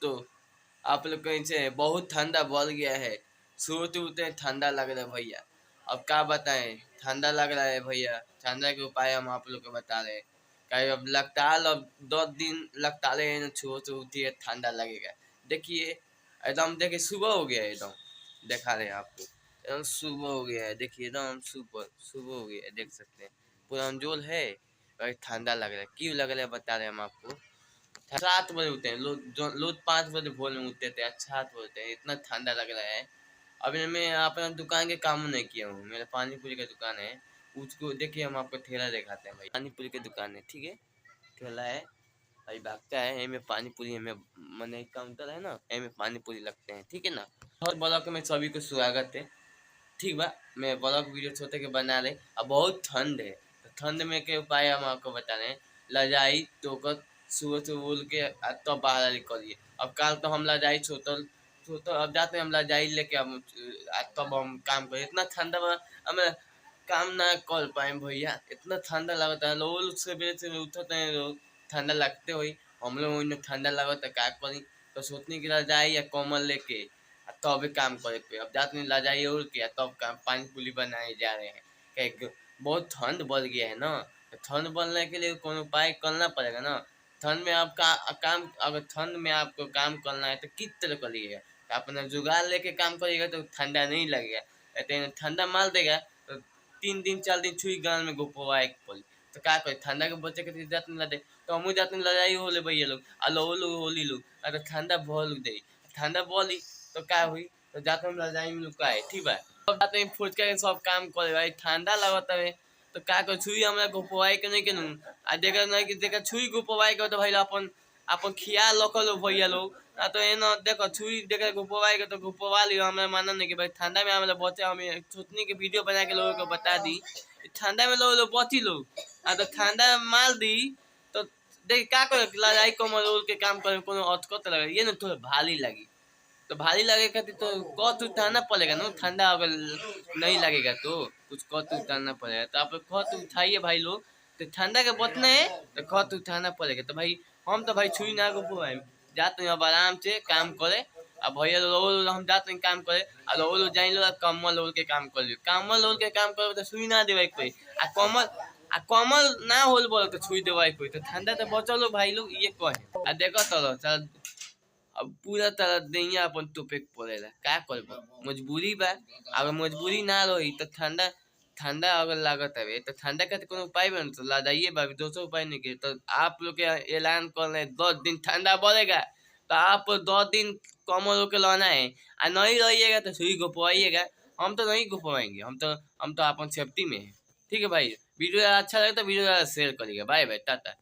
तो आप लोग कहीं से बहुत ठंडा बढ़ गया है। सोते उठते ठंडा लग रहा है भैया। अब क्या बताएं, ठंडा लग रहा है भैया, ठंडा के उपाय हम आप लोग को बता रहे हैं। कहीं अब लगातार अब 2 दिन लगातार सोते उठिए ठंडा लगेगा। देखिए एकदम, देखिए सुबह हो गया है एकदम, दिखा रहे हैं आपको। एकदम सुबह हो गया है, देखिए एकदम सुबह सुबह हो गया है, देख सकते हैं पूरा अंजोल है। और ठंडा लग रहा है, क्यों लग रहा है बता रहे हैं हम आपको। 7 बजे उठते हैं लोग, जो लोग 5 बजे भोर में उठते थे, आज 7 बजे उठते हैं, इतना ठंडा लग रहा है। अभी मैं अपना दुकान के काम नहीं किया हूँ, मेरा पानी पूरी का दुकान है। उसको देखिए, हम आपको ठेला दिखाते हैं भाई। पानी पूरी की दुकान है, ठीक है, ठेला है भाई, भागता है एमे पानी पूरी, एमे मैंने काउंटर है ना, एमे पानी पूरी लगते हैं, ठीक है ना। और ब्लॉग में सभी को स्वागत है, ठीक बा। मैं ब्लॉग वीडियो छोटे के बना रहे। अब बहुत ठंड है, तो ठंड में के उपाय हम आपको बता रहे हैं। लजाई टोकर सुबह से बोल के तब बाहर निकलिए। अब कल तो हम लजाई छोटल छोटल, अब जाते हैं हम लजाई लेके, हम तब हम काम करें। इतना ठंडा में हमें काम ना कर पाए भैया, इतना ठंडा लगता है। लोग सवेरे से उठते हैं लोग, ठंडा लगते हुई हम लोग ठंडा लगता है, क्या करी। तो सोचने की रजाई या कम्बल लेके तब काम करे पे, अब जाते नहीं लजाई उड़ के तब काम पानी पूरी बनाए जा रहे हैं। क्या बहुत ठंड बढ़ गया है ना, तो ठंड बढ़ने के लिए कोई उपाय करना पड़ेगा ना। ठंड में आपका काम, अगर ठंड में आपको काम करना है तो किस तरह करिएगा। तो अपना जुगाड़ लेके काम करिएगा तो ठंडा नहीं लगेगा। लेकिन ठंडा मार देगा तो 3 दिन 4 दिन छुई गान में गोपवा एक पड़ी। तो क्या करे, ठंडा के बच्चे के जाते नहीं लदे, तो हम जाते नहीं लड़ाई हो ले भैया लोग, अलो लोग होली लोग, अगर ठंडा बहुत दे, ठंडा बोली तो का हुई। तो जाते हम रजाई में लुकाए, ठीक बा। अब जाते हैं फुचका के सब काम करे भाई, ठंडा लगता है। तो का कर छुई हमरा गोपवाई के नहीं के नू, आ देखा नहीं कि देखा छुई गोपवाई के तो भाई अपन अपन ख्याल रखल भैया लोग। आ तो एना देखो छुई देखा गोपवाई के तो गोपवा लियो, हमरा मानना नहीं कि भाई ठंडा में हमरा बचे। हम सोचनी के वीडियो बना के लोगों को बता दी, ठंडा में लोग बची लोग। आ तो ठंडा मार दी तो देख का कर लड़ाई कमर के काम करे, कोनो अटकत लगे ये ना थोड़ा भारी लगी। तो भारी लगे खातिर तो कत उठाना पड़ेगा ना, ठंडा अगर नहीं लगेगा तो कुछ कत उठाना पड़ेगा। तो आप लोग कत उठाइए भाई लोग, तो ठंडा के बचना है तो कत उठाना पड़ेगा। तो भाई हम तो भाई छुई ना को जाते हैं अब आराम से काम करे। अब भैया लोग हम जाते हैं काम करे, और लोग जाइन लो कम्बल ओढ़ के काम कर लियो। कम्बल ओढ़ के काम करे तो छुई ना देवे कोई, आ कमल ना होल बोल तो छुई देवे कोई। तो ठंडा तो बचलो भाई लोग, ये कहे आ देखो तो अब पूरा तरह दैया अपन टोपे के पड़ेला, का करबो मजबूरी बा। अगर मजबूरी ना रही तो ठंडा ठंडा अगर लागत है तो ठंडा का तो कोनो उपाय बन तो लदाइए बा, दोसर उपाय नहीं के। तो आप लोग के ऐलान कर रहे 10 दिन ठंडा बढ़ेगा, तो आप 10 दिन कमल के लाना है। और नहीं रहिएगा तो सुई घुपवाइएगा। हम तो नहीं घुपवाएंगे, हम तो अपन सेफ्टी में है, ठीक है भाई। वीडियो अच्छा लगे तो वीडियो शेयर करिएगा। Bye bye, Tata.